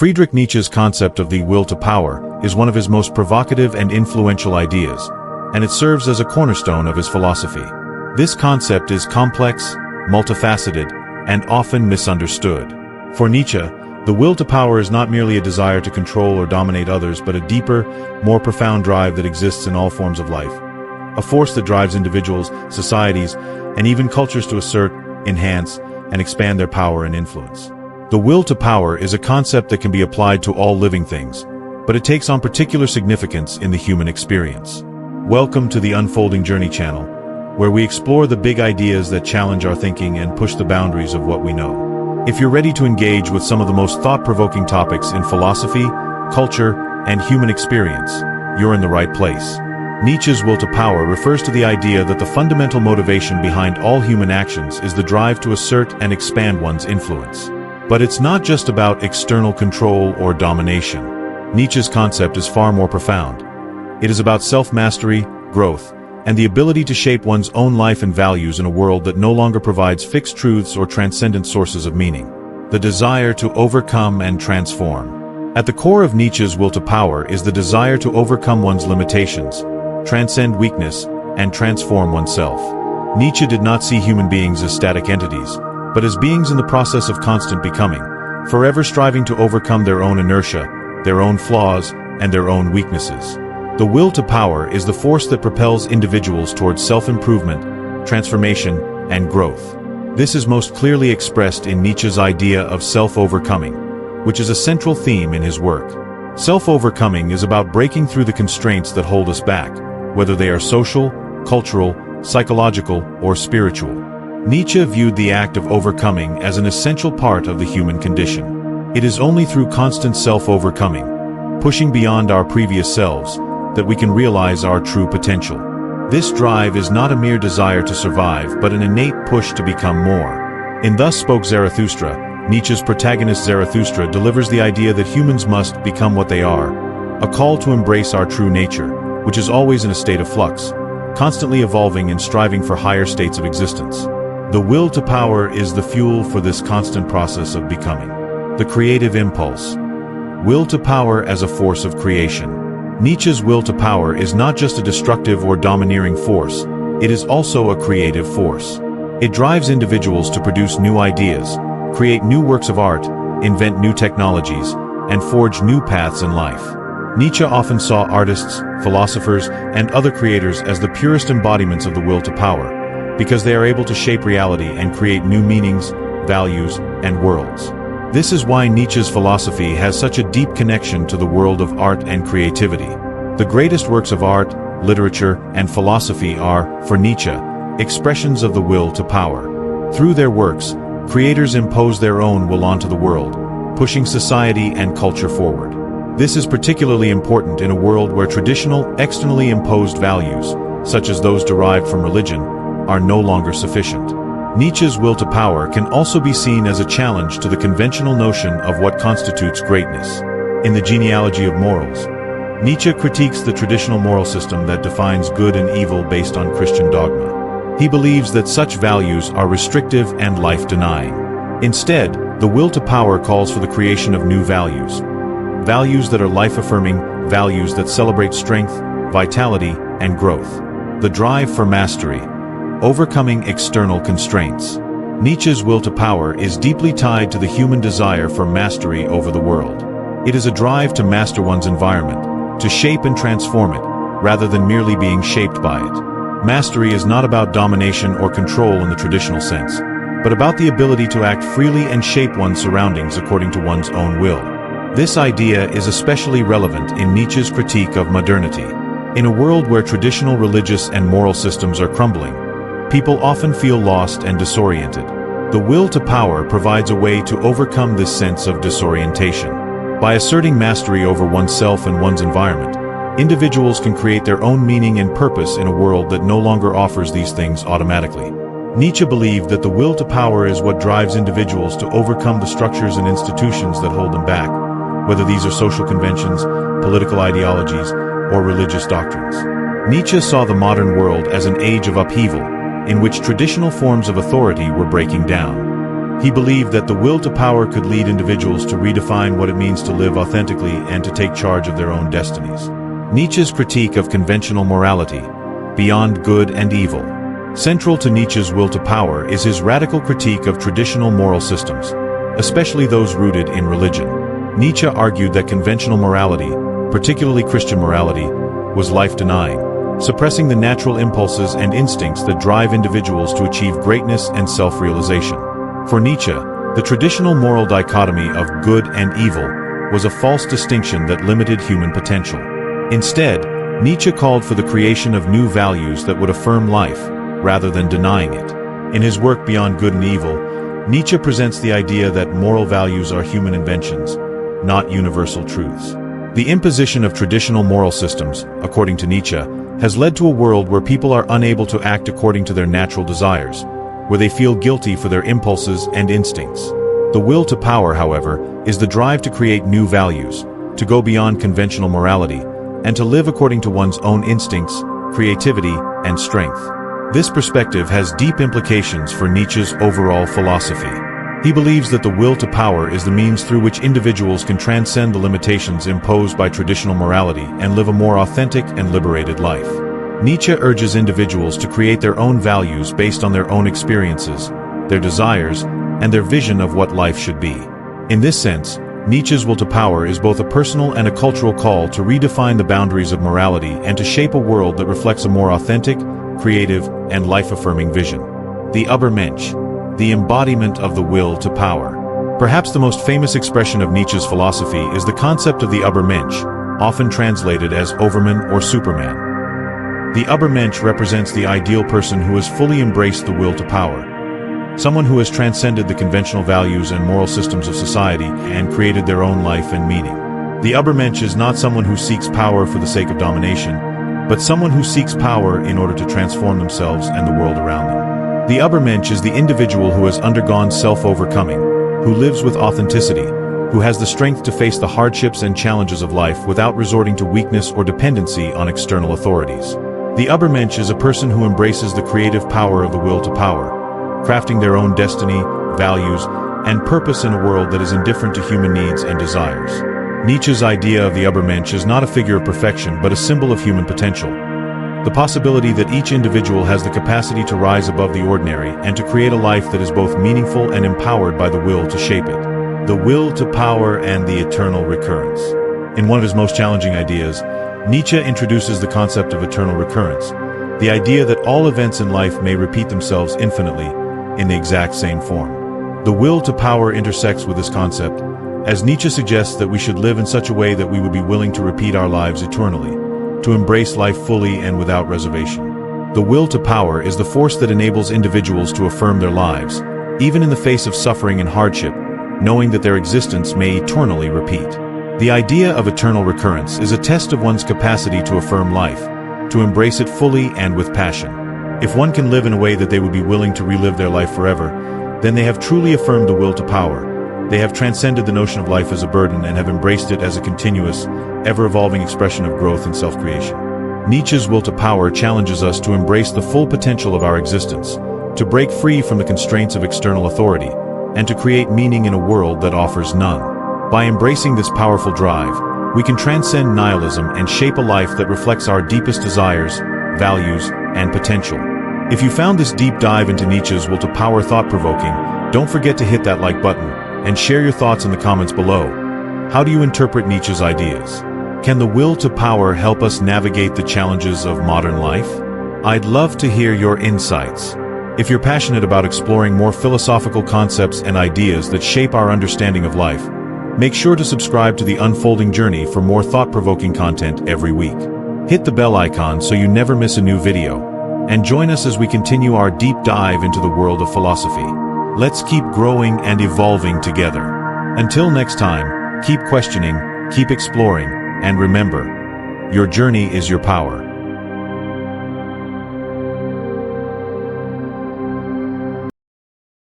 Friedrich Nietzsche's concept of the will to power is one of his most provocative and influential ideas, and it serves as a cornerstone of his philosophy. This concept is complex, multifaceted, and often misunderstood. For Nietzsche, the will to power is not merely a desire to control or dominate others, but a deeper, more profound drive that exists in all forms of life. A force that drives individuals, societies, and even cultures to assert, enhance, and expand their power and influence. The will to power is a concept that can be applied to all living things, but it takes on particular significance in the human experience. Welcome to the Unfolding Journey channel, where we explore the big ideas that challenge our thinking and push the boundaries of what we know. If you're ready to engage with some of the most thought-provoking topics in philosophy, culture, and human experience, you're in the right place. Nietzsche's will to power refers to the idea that the fundamental motivation behind all human actions is the drive to assert and expand one's influence. But it's not just about external control or domination. Nietzsche's concept is far more profound. It is about self-mastery, growth, and the ability to shape one's own life and values in a world that no longer provides fixed truths or transcendent sources of meaning. The desire to overcome and transform. At the core of Nietzsche's will to power is the desire to overcome one's limitations, transcend weakness, and transform oneself. Nietzsche did not see human beings as static entities, but as beings in the process of constant becoming, forever striving to overcome their own inertia, their own flaws, and their own weaknesses. The will to power is the force that propels individuals towards self-improvement, transformation, and growth. This is most clearly expressed in Nietzsche's idea of self-overcoming, which is a central theme in his work. Self-overcoming is about breaking through the constraints that hold us back, whether they are social, cultural, psychological, or spiritual. Nietzsche viewed the act of overcoming as an essential part of the human condition. It is only through constant self-overcoming, pushing beyond our previous selves, that we can realize our true potential. This drive is not a mere desire to survive, but an innate push to become more. In Thus Spoke Zarathustra, Nietzsche's protagonist Zarathustra delivers the idea that humans must become what they are, a call to embrace our true nature, which is always in a state of flux, constantly evolving and striving for higher states of existence. The will to power is the fuel for this constant process of becoming. The creative impulse. Will to power as a force of creation. Nietzsche's will to power is not just a destructive or domineering force, it is also a creative force. It drives individuals to produce new ideas, create new works of art, invent new technologies, and forge new paths in life. Nietzsche often saw artists, philosophers, and other creators as the purest embodiments of the will to power, because they are able to shape reality and create new meanings, values, and worlds. This is why Nietzsche's philosophy has such a deep connection to the world of art and creativity. The greatest works of art, literature, and philosophy are, for Nietzsche, expressions of the will to power. Through their works, creators impose their own will onto the world, pushing society and culture forward. This is particularly important in a world where traditional, externally imposed values, such as those derived from religion, are no longer sufficient. Nietzsche's will to power can also be seen as a challenge to the conventional notion of what constitutes greatness. In The Genealogy of Morals, Nietzsche critiques the traditional moral system that defines good and evil based on Christian dogma. He believes that such values are restrictive and life-denying. Instead, the will to power calls for the creation of new values. Values that are life-affirming, values that celebrate strength, vitality, and growth. The drive for mastery. Overcoming external constraints. Nietzsche's will to power is deeply tied to the human desire for mastery over the world. It is a drive to master one's environment, to shape and transform it, rather than merely being shaped by it. Mastery is not about domination or control in the traditional sense, but about the ability to act freely and shape one's surroundings according to one's own will. This idea is especially relevant in Nietzsche's critique of modernity. In a world where traditional religious and moral systems are crumbling, people often feel lost and disoriented. The will to power provides a way to overcome this sense of disorientation. By asserting mastery over oneself and one's environment, individuals can create their own meaning and purpose in a world that no longer offers these things automatically. Nietzsche believed that the will to power is what drives individuals to overcome the structures and institutions that hold them back, whether these are social conventions, political ideologies, or religious doctrines. Nietzsche saw the modern world as an age of upheaval, in which traditional forms of authority were breaking down. He believed that the will to power could lead individuals to redefine what it means to live authentically and to take charge of their own destinies. Nietzsche's critique of conventional morality, beyond good and evil. Central to Nietzsche's will to power is his radical critique of traditional moral systems, especially those rooted in religion. Nietzsche argued that conventional morality, particularly Christian morality, was life-denying, suppressing the natural impulses and instincts that drive individuals to achieve greatness and self-realization. For Nietzsche, the traditional moral dichotomy of good and evil was a false distinction that limited human potential. Instead, Nietzsche called for the creation of new values that would affirm life, rather than denying it. In his work Beyond Good and Evil, Nietzsche presents the idea that moral values are human inventions, not universal truths. The imposition of traditional moral systems, according to Nietzsche, has led to a world where people are unable to act according to their natural desires, where they feel guilty for their impulses and instincts. The will to power, however, is the drive to create new values, to go beyond conventional morality, and to live according to one's own instincts, creativity, and strength. This perspective has deep implications for Nietzsche's overall philosophy. He believes that the will to power is the means through which individuals can transcend the limitations imposed by traditional morality and live a more authentic and liberated life. Nietzsche urges individuals to create their own values based on their own experiences, their desires, and their vision of what life should be. In this sense, Nietzsche's will to power is both a personal and a cultural call to redefine the boundaries of morality and to shape a world that reflects a more authentic, creative, and life-affirming vision. The Übermensch, the embodiment of the will to power. Perhaps the most famous expression of Nietzsche's philosophy is the concept of the Übermensch, often translated as Overman or Superman. The Übermensch represents the ideal person who has fully embraced the will to power, someone who has transcended the conventional values and moral systems of society and created their own life and meaning. The Übermensch is not someone who seeks power for the sake of domination, but someone who seeks power in order to transform themselves and the world around them. The Übermensch is the individual who has undergone self-overcoming, who lives with authenticity, who has the strength to face the hardships and challenges of life without resorting to weakness or dependency on external authorities. The Übermensch is a person who embraces the creative power of the will to power, crafting their own destiny, values, and purpose in a world that is indifferent to human needs and desires. Nietzsche's idea of the Übermensch is not a figure of perfection but a symbol of human potential, the possibility that each individual has the capacity to rise above the ordinary and to create a life that is both meaningful and empowered by the will to shape it. The will to power and the eternal recurrence. In one of his most challenging ideas, Nietzsche introduces the concept of eternal recurrence, the idea that all events in life may repeat themselves infinitely, in the exact same form. The will to power intersects with this concept, as Nietzsche suggests that we should live in such a way that we would be willing to repeat our lives eternally, to embrace life fully and without reservation. The will to power is the force that enables individuals to affirm their lives, even in the face of suffering and hardship, knowing that their existence may eternally repeat. The idea of eternal recurrence is a test of one's capacity to affirm life, to embrace it fully and with passion. If one can live in a way that they would be willing to relive their life forever, then they have truly affirmed the will to power. They have transcended the notion of life as a burden and have embraced it as a continuous, ever-evolving expression of growth and self-creation. Nietzsche's will to power challenges us to embrace the full potential of our existence, to break free from the constraints of external authority, and to create meaning in a world that offers none. By embracing this powerful drive, we can transcend nihilism and shape a life that reflects our deepest desires, values, and potential. If you found this deep dive into Nietzsche's will to power thought-provoking, don't forget to hit that like button and share your thoughts in the comments below. How do you interpret Nietzsche's ideas? Can the will to power help us navigate the challenges of modern life? I'd love to hear your insights. If you're passionate about exploring more philosophical concepts and ideas that shape our understanding of life, make sure to subscribe to The Unfolding Journey for more thought-provoking content every week. Hit the bell icon so you never miss a new video, and join us as we continue our deep dive into the world of philosophy. Let's keep growing and evolving together. Until next time, keep questioning, keep exploring, and remember, your journey is your power.